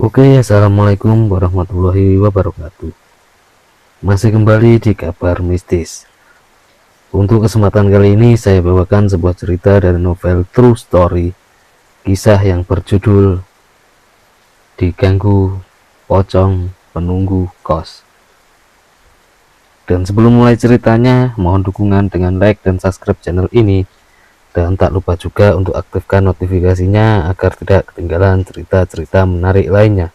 Oke, assalamualaikum warahmatullahi wabarakatuh. Masih kembali di kabar mistis. Untuk kesempatan kali ini saya bawakan sebuah cerita dari novel True Story, kisah yang berjudul Diganggu Pocong Penunggu Kos. Dan sebelum mulai ceritanya, mohon dukungan dengan like dan subscribe channel ini. Dan tak lupa juga untuk aktifkan notifikasinya agar tidak ketinggalan cerita-cerita menarik lainnya.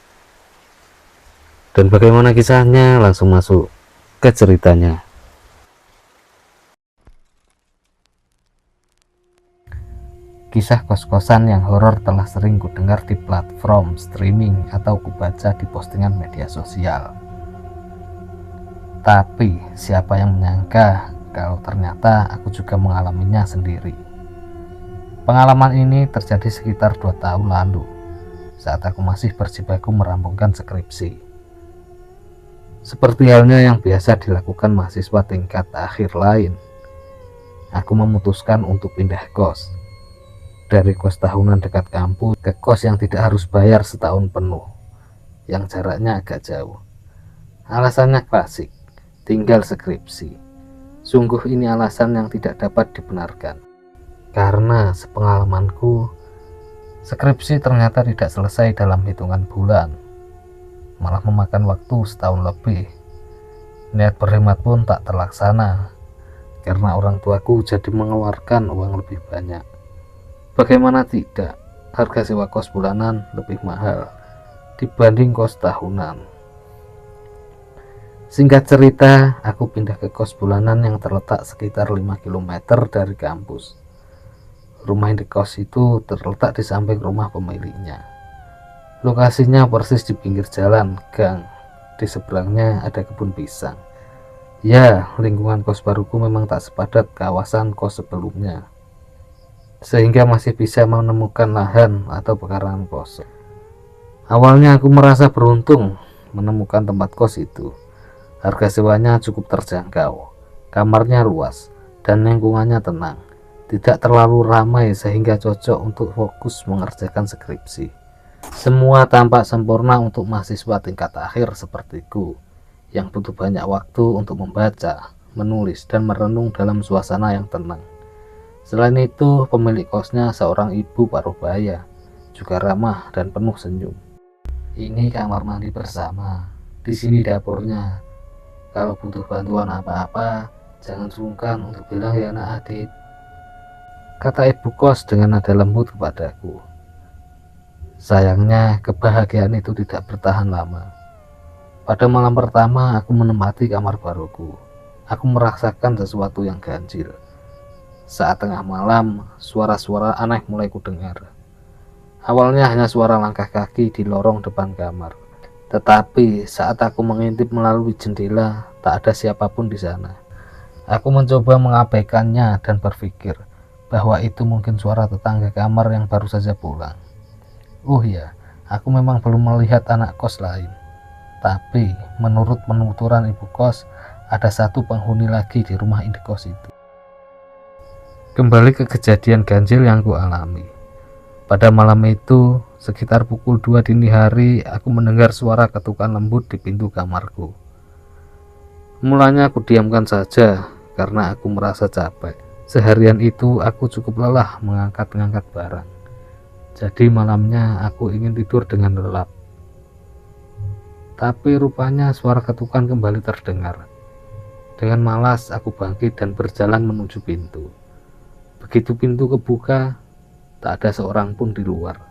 Dan bagaimana kisahnya? Langsung masuk ke ceritanya. Kisah kos-kosan yang horor telah sering kudengar di platform streaming atau kubaca di postingan media sosial. Tapi siapa yang menyangka kalau ternyata aku juga mengalaminya sendiri. Pengalaman ini terjadi sekitar 2 tahun lalu, saat aku masih berjibaku merampungkan skripsi. Seperti halnya yang biasa dilakukan mahasiswa tingkat akhir lain, aku memutuskan untuk pindah kos. Dari kos tahunan dekat kampus ke kos yang tidak harus bayar setahun penuh, yang jaraknya agak jauh. Alasannya klasik, tinggal skripsi. Sungguh ini alasan yang tidak dapat dibenarkan. Karena sepengalamanku, skripsi ternyata tidak selesai dalam hitungan bulan, malah memakan waktu setahun lebih. Niat berhemat pun tak terlaksana, karena orang tuaku jadi mengeluarkan uang lebih banyak. Bagaimana tidak, harga sewa kos bulanan lebih mahal dibanding kos tahunan. Singkat cerita, aku pindah ke kos bulanan yang terletak sekitar 5 km dari kampus. Rumah indekos itu terletak di samping rumah pemiliknya. Lokasinya persis di pinggir jalan gang. Di seberangnya ada kebun pisang. Ya, lingkungan kos baruku memang tak sepadat kawasan kos sebelumnya, sehingga masih bisa menemukan lahan atau pekarangan kosong. Awalnya aku merasa beruntung menemukan tempat kos itu. Harga sewanya cukup terjangkau, kamarnya luas, dan lingkungannya tenang. Tidak terlalu ramai sehingga cocok untuk fokus mengerjakan skripsi. Semua tampak sempurna untuk mahasiswa tingkat akhir sepertiku, yang butuh banyak waktu untuk membaca, menulis, dan merenung dalam suasana yang tenang. Selain itu, pemilik kosnya seorang ibu parubaya, juga ramah dan penuh senyum. Ini kamar mandi bersama, di sini dapurnya. Kalau butuh bantuan apa-apa, jangan sungkan untuk bilang ya nak Adit, kata ibu kos dengan nada lembut kepadaku. Sayangnya kebahagiaan itu tidak bertahan lama. Pada malam pertama aku menempati kamar baruku, aku merasakan sesuatu yang ganjil. Saat tengah malam, suara-suara aneh mulai kudengar. Awalnya hanya suara langkah kaki di lorong depan kamar. Tetapi saat aku mengintip melalui jendela, tak ada siapapun di sana. Aku mencoba mengabaikannya dan berpikir bahwa itu mungkin suara tetangga kamar yang baru saja pulang. Oh ya, aku memang belum melihat anak kos lain. Tapi menurut penuturan ibu kos, ada satu penghuni lagi di rumah indekos itu. Kembali ke kejadian ganjil yang kualami. Pada malam itu, sekitar pukul 2 dini hari, aku mendengar suara ketukan lembut di pintu kamarku. Mulanya aku diamkan saja karena aku merasa capek. Seharian itu aku cukup lelah mengangkat-ngangkat barang. Jadi malamnya aku ingin tidur dengan lelap. Tapi rupanya suara ketukan kembali terdengar. Dengan malas aku bangkit dan berjalan menuju pintu. Begitu pintu kebuka, tak ada seorang pun di luar.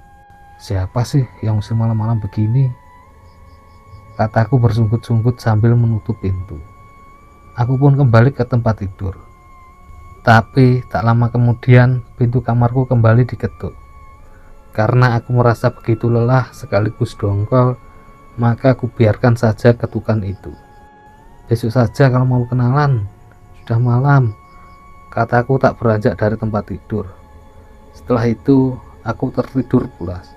Siapa sih yang usil malam-malam begini? Kataku bersunggut-sunggut sambil menutup pintu. Aku pun kembali ke tempat tidur. Tapi tak lama kemudian pintu kamarku kembali diketuk. Karena aku merasa begitu lelah sekaligus dongkol, maka aku biarkan saja ketukan itu. Besok saja kalau mau kenalan, sudah malam, kataku tak beranjak dari tempat tidur. Setelah itu aku tertidur pulas.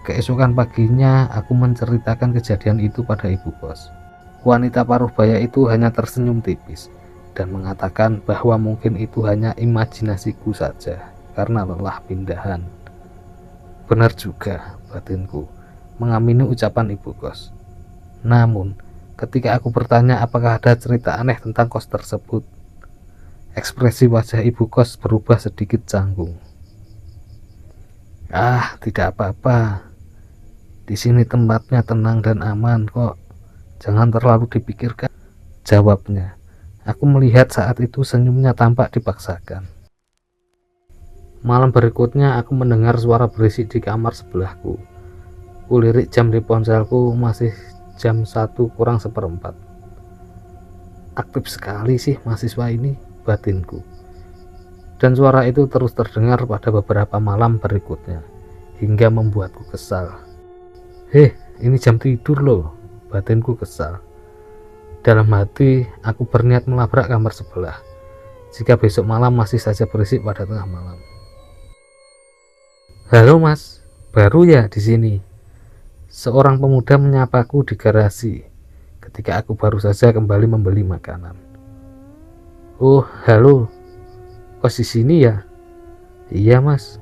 Keesokan paginya aku menceritakan kejadian itu pada ibu kos. Wanita parubaya itu hanya tersenyum tipis dan mengatakan bahwa mungkin itu hanya imajinasiku saja karena lelah pindahan. Benar juga, batinku. mengamini ucapan ibu kos. Namun, ketika aku bertanya apakah ada cerita aneh tentang kos tersebut, ekspresi wajah ibu kos berubah sedikit canggung. "Ah, tidak apa-apa. Di sini tempatnya tenang dan aman kok. Jangan terlalu dipikirkan," jawabnya. Aku melihat saat itu senyumnya tampak dipaksakan. Malam berikutnya aku mendengar suara berisik di kamar sebelahku. Kulirik jam di ponselku, masih jam 1 kurang seperempat. Aktif sekali sih mahasiswa ini, batinku. Dan suara itu terus terdengar pada beberapa malam berikutnya, hingga membuatku kesal. Ini jam tidur loh, batinku kesal. Dalam hati, aku berniat melabrak kamar sebelah, jika besok malam masih saja berisik pada tengah malam. "Halo mas, baru ya di sini?" Seorang pemuda menyapaku di garasi ketika aku baru saja kembali membeli makanan. "Oh, halo. Kos di sini ya?" "Iya mas."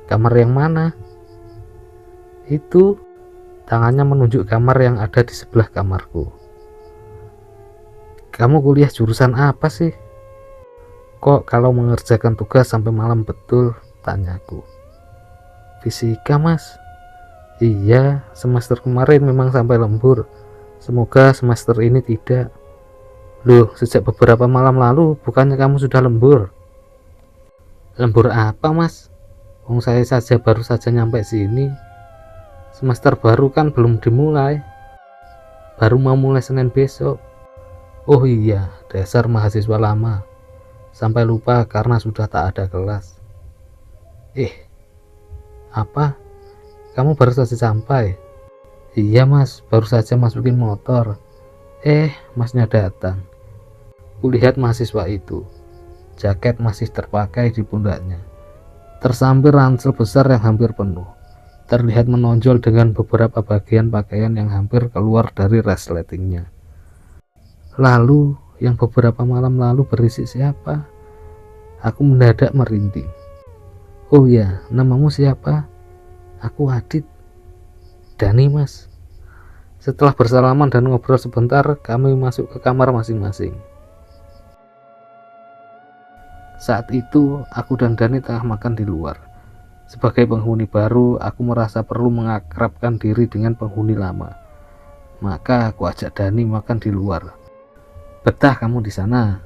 "Kamar yang mana?" "Itu." Tangannya menunjuk kamar yang ada di sebelah kamarku. "Kamu kuliah jurusan apa sih? Kok kalau mengerjakan tugas sampai malam betul?" tanyaku. "Fisika mas." "Iya, semester kemarin memang sampai lembur. Semoga semester ini tidak." "Loh, sejak beberapa malam lalu bukannya kamu sudah lembur?" "Lembur apa mas? Wong saya saja baru saja nyampe sini. Semester baru kan belum dimulai. Baru mau mulai Senin besok." "Oh iya, dasar mahasiswa lama. Sampai lupa karena sudah tak ada kelas." Apa? Kamu baru saja sampai?" "Iya mas, baru saja masukin motor. Masnya datang." Kulihat mahasiswa itu. Jaket masih terpakai di pundaknya. Tersambar ransel besar yang hampir penuh. Terlihat menonjol dengan beberapa bagian pakaian yang hampir keluar dari resletingnya. Lalu, yang beberapa malam lalu berisik siapa? Aku mendadak merinding. "Oh ya, namamu siapa?" "Aku Adit." "Dani mas." Setelah bersalaman dan ngobrol sebentar, kami masuk ke kamar masing-masing. Saat itu, aku dan Dani tengah makan di luar. Sebagai penghuni baru, aku merasa perlu mengakrabkan diri dengan penghuni lama. Maka aku ajak Dani makan di luar. "Betah kamu di sana?"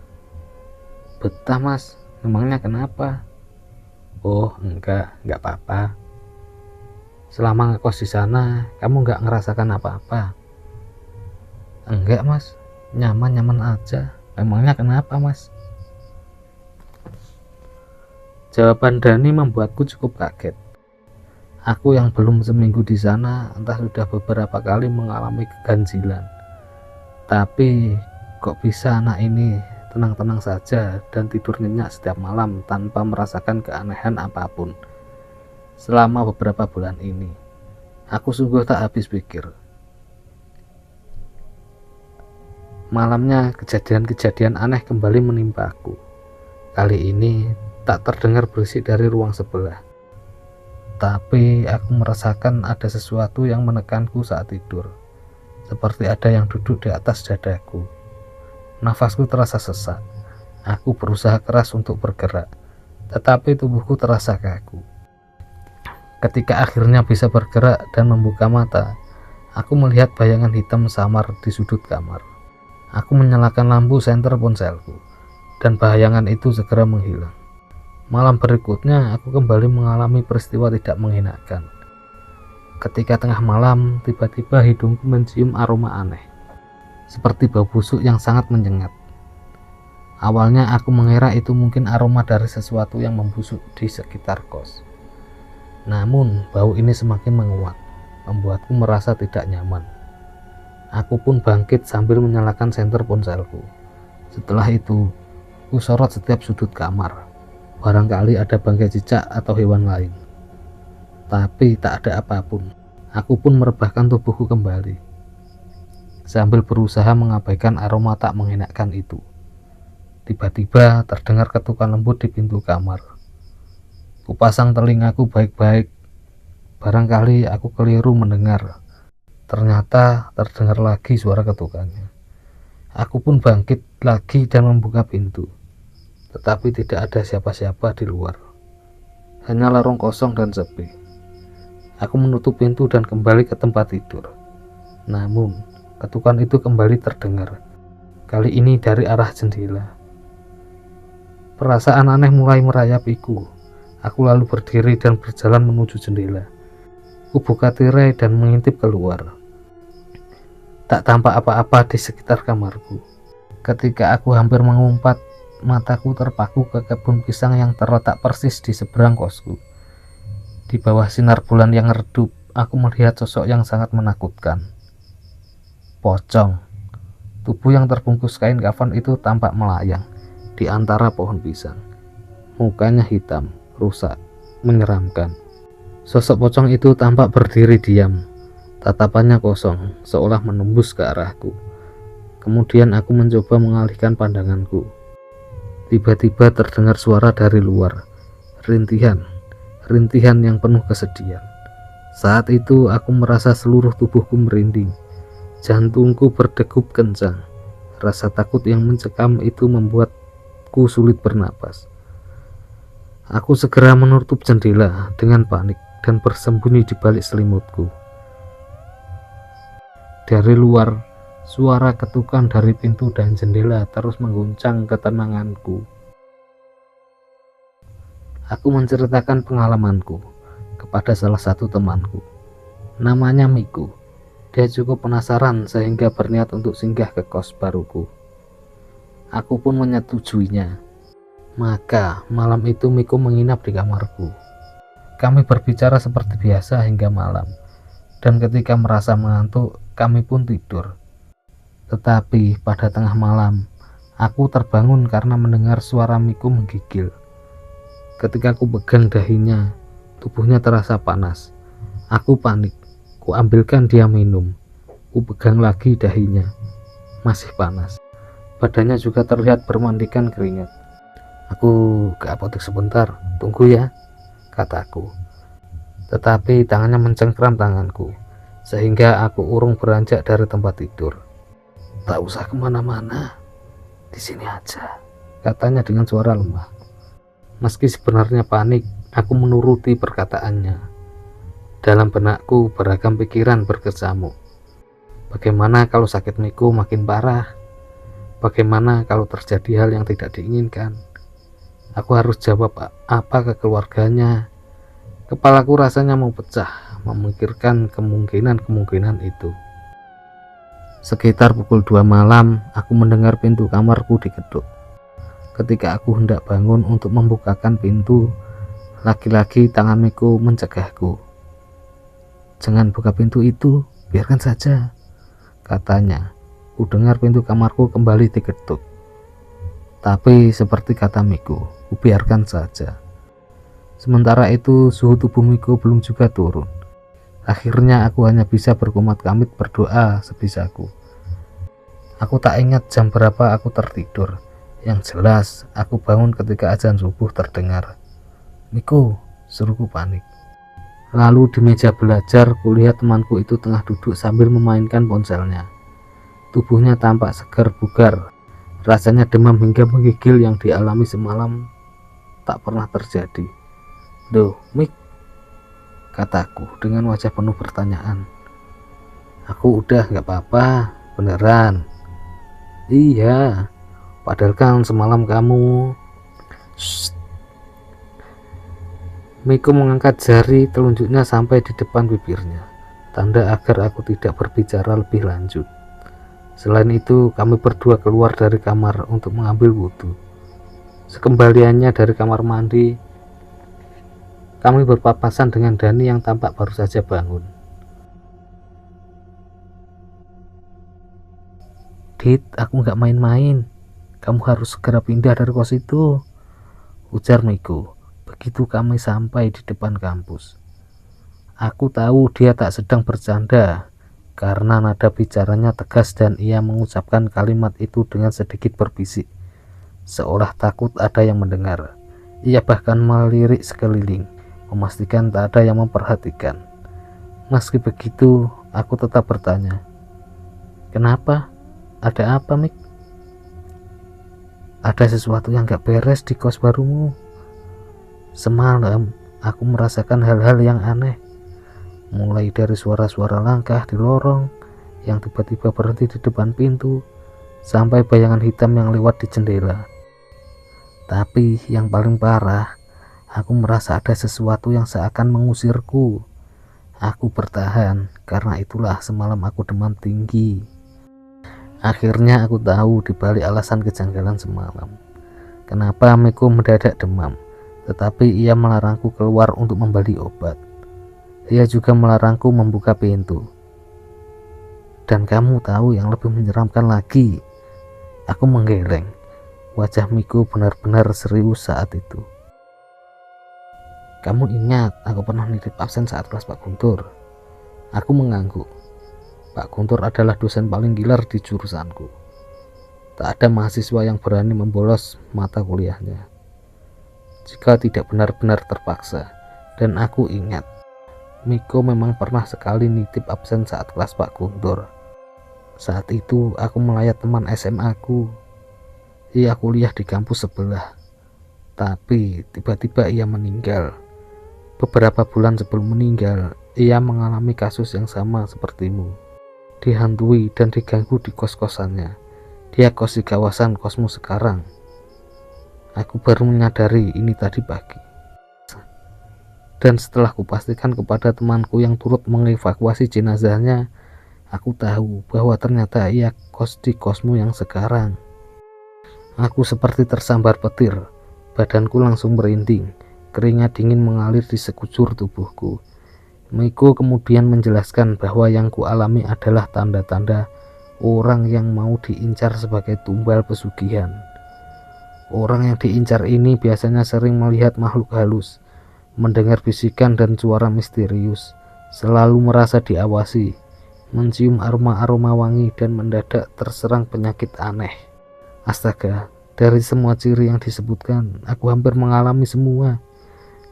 "Betah mas. Memangnya kenapa?" "Oh enggak apa-apa. Selama ngekos di sana, kamu nggak ngerasakan apa-apa?" "Enggak mas, nyaman-nyaman aja. Memangnya kenapa mas?" Jawaban Dani membuatku cukup kaget. Aku yang belum seminggu di sana, entah sudah beberapa kali mengalami keganjilan. Tapi kok bisa anak ini tenang-tenang saja dan tidur nyenyak setiap malam tanpa merasakan keanehan apapun. Selama beberapa bulan ini, aku sungguh tak habis pikir. Malamnya kejadian-kejadian aneh kembali menimpa aku. Kali ini tak terdengar berisik dari ruang sebelah, tapi aku merasakan ada sesuatu yang menekanku saat tidur, seperti ada yang duduk di atas dadaku. Nafasku terasa sesak. Aku berusaha keras untuk bergerak, tetapi tubuhku terasa kaku. Ketika akhirnya bisa bergerak dan membuka mata, aku melihat bayangan hitam samar di sudut kamar. Aku menyalakan lampu senter ponselku, dan bayangan itu segera menghilang. Malam berikutnya, aku kembali mengalami peristiwa tidak mengenakan. Ketika tengah malam, tiba-tiba hidungku mencium aroma aneh, seperti bau busuk yang sangat menyengat. Awalnya aku mengira itu mungkin aroma dari sesuatu yang membusuk di sekitar kos. Namun, bau ini semakin menguat, membuatku merasa tidak nyaman. Aku pun bangkit sambil menyalakan senter ponselku. Setelah itu, ku sorot setiap sudut kamar. Barangkali ada bangkai cicak atau hewan lain. Tapi tak ada apapun. Aku pun merebahkan tubuhku kembali, sambil berusaha mengabaikan aroma tak mengenakan itu. Tiba-tiba terdengar ketukan lembut di pintu kamar. Kupasang telingaku baik-baik. Barangkali aku keliru mendengar. Ternyata terdengar lagi suara ketukannya. Aku pun bangkit lagi dan membuka pintu. Tetapi tidak ada siapa-siapa di luar. Hanya lorong kosong dan sepi. Aku menutup pintu dan kembali ke tempat tidur. Namun, ketukan itu kembali terdengar. Kali ini dari arah jendela. Perasaan aneh mulai merayapiku. Aku lalu berdiri dan berjalan menuju jendela. Aku buka tirai dan mengintip keluar. Tak tampak apa-apa di sekitar kamarku. Ketika aku hampir mengumpat, mataku terpaku ke kebun pisang yang terletak persis di seberang kosku. Di bawah sinar bulan yang redup, aku melihat sosok yang sangat menakutkan. Pocong. Tubuh yang terbungkus kain kafan itu tampak melayang di antara pohon pisang. Mukanya hitam, rusak, menyeramkan. Sosok pocong itu tampak berdiri diam. Tatapannya kosong, seolah menembus ke arahku. Kemudian aku mencoba mengalihkan pandanganku. Tiba-tiba terdengar suara dari luar. Rintihan yang penuh kesedihan. Saat itu aku merasa seluruh tubuhku merinding. Jantungku berdegup kencang. Rasa takut yang mencekam itu membuatku sulit bernapas. Aku segera menutup jendela dengan panik dan bersembunyi di balik selimutku. Dari luar, suara ketukan dari pintu dan jendela terus mengguncang ketenanganku. Aku menceritakan pengalamanku kepada salah satu temanku. Namanya Miku. Dia cukup penasaran sehingga berniat untuk singgah ke kos baruku. Aku pun menyetujuinya. Maka malam itu Miku menginap di kamarku. Kami berbicara seperti biasa hingga malam. Dan ketika merasa mengantuk, kami pun tidur. Tetapi pada tengah malam, aku terbangun karena mendengar suara Miku menggigil. Ketika aku pegang dahinya, tubuhnya terasa panas. Aku panik. Kuambilkan dia minum. Ku pegang lagi dahinya. Masih panas. Badannya juga terlihat bermandikan keringat. Aku ke apotek sebentar, tunggu ya, kataku. Tetapi tangannya mencengkram tanganku, sehingga aku urung beranjak dari tempat tidur. Tak usah kemana-mana, di sini aja, katanya dengan suara lemah. Meski sebenarnya panik, aku menuruti perkataannya. Dalam benakku beragam pikiran berkecamuk. Bagaimana kalau sakit Miku makin parah? Bagaimana kalau terjadi hal yang tidak diinginkan? Aku harus jawab apa ke keluarganya? Kepalaku rasanya mau pecah memikirkan kemungkinan itu. Sekitar pukul 2 malam, aku mendengar pintu kamarku diketuk. Ketika aku hendak bangun untuk membukakan pintu, lagi-lagi tangan Miku mencegahku. Jangan buka pintu itu, biarkan saja, katanya. Ku dengar pintu kamarku kembali diketuk. Tapi seperti kata Miku, ku biarkan saja. Sementara itu suhu tubuh Miku belum juga turun. Akhirnya aku hanya bisa berkumat-kamit berdoa sebisaku. Aku tak ingat jam berapa aku tertidur. Yang jelas aku bangun ketika azan subuh terdengar. Miku, suruhku panik. Lalu di meja belajar kulihat temanku itu tengah duduk sambil memainkan ponselnya. Tubuhnya tampak segar bugar. Rasanya demam hingga menggigil yang dialami semalam tak pernah terjadi. Duh, Mik, kataku dengan wajah penuh pertanyaan. Aku udah gak apa-apa, beneran. Iya, padahal kan semalam kamu. Shh. Miku mengangkat jari telunjuknya sampai di depan bibirnya, tanda agar aku tidak berbicara lebih lanjut. Selain itu, kami berdua keluar dari kamar untuk mengambil wudhu. Sekembaliannya dari kamar mandi, kami berpapasan dengan Dani yang tampak baru saja bangun. Dit, aku nggak main-main. Kamu harus segera pindah dari kos itu, ujar Miku. Begitu kami sampai di depan kampus. Aku tahu dia tak sedang bercanda, karena nada bicaranya tegas dan ia mengucapkan kalimat itu dengan sedikit berbisik, seolah takut ada yang mendengar. Ia bahkan melirik sekeliling, memastikan tak ada yang memperhatikan. Meski begitu, aku tetap bertanya, kenapa? Ada apa, Mik? Ada sesuatu yang gak beres di kos barumu. Semalam, aku merasakan hal-hal yang aneh. Mulai dari suara-suara langkah di lorong yang tiba-tiba berhenti di depan pintu, sampai bayangan hitam yang lewat di jendela. Tapi yang paling parah, aku merasa ada sesuatu yang seakan mengusirku. Aku bertahan, karena itulah semalam aku demam tinggi. Akhirnya aku tahu dibalik alasan kejanggalan semalam, kenapa Miko mendadak demam. Tetapi ia melarangku keluar untuk membeli obat. Ia juga melarangku membuka pintu. Dan kamu tahu yang lebih menyeramkan lagi? Aku menggeleng. Wajah Miko benar-benar serius saat itu. Kamu ingat aku pernah nitip absen saat kelas Pak Guntur? Aku mengangguk. Pak Guntur adalah dosen paling gilar di jurusanku. Tak ada mahasiswa yang berani membolos mata kuliahnya jika tidak benar-benar terpaksa. Dan aku ingat, Miko memang pernah sekali nitip absen saat kelas Pak Guntur. Saat itu aku melayat teman SMA aku. Ia kuliah di kampus sebelah. Tapi tiba-tiba ia meninggal. Beberapa bulan sebelum meninggal, ia mengalami kasus yang sama sepertimu. Dihantui dan diganggu di kos-kosannya. Dia kos di kawasan kosmu sekarang. Aku baru menyadari ini tadi pagi. Dan setelah kupastikan kepada temanku yang turut mengevakuasi jenazahnya, aku tahu bahwa ternyata ia kos di kosmu yang sekarang. Aku seperti tersambar petir. Badanku langsung merinding. Keringat dingin mengalir di sekujur tubuhku. Miko kemudian menjelaskan bahwa yang kualami adalah tanda-tanda orang yang mau diincar sebagai tumbal pesugihan. Orang yang diincar ini biasanya sering melihat makhluk halus, mendengar bisikan dan suara misterius, selalu merasa diawasi, mencium aroma-aroma wangi, dan mendadak terserang penyakit aneh. Astaga, dari semua ciri yang disebutkan, aku hampir mengalami semua,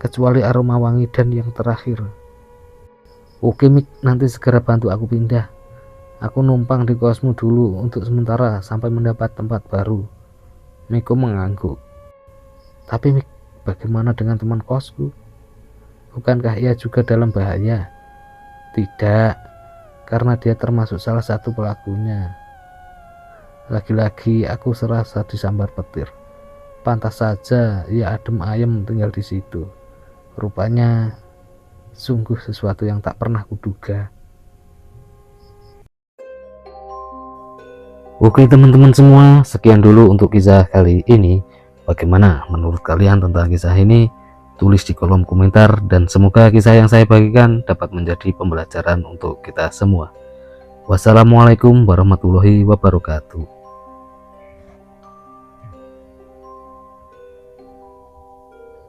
kecuali aroma wangi dan yang terakhir. Oke Mik, nanti segera bantu aku pindah. Aku numpang di kosmu dulu untuk sementara sampai mendapat tempat baru. Miko mengangguk. Tapi Mik, bagaimana dengan teman kosku? Bukankah ia juga dalam bahaya? Tidak, karena dia termasuk salah satu pelakunya. Lagi-lagi aku serasa disambar petir. Pantas saja ia adem ayem tinggal di situ. Rupanya sungguh sesuatu yang tak pernah kuduga. Oke teman-teman semua, sekian dulu untuk kisah kali ini. Bagaimana menurut kalian tentang kisah ini? Tulis di kolom komentar, dan semoga kisah yang saya bagikan dapat menjadi pembelajaran untuk kita semua. Wassalamualaikum warahmatullahi wabarakatuh.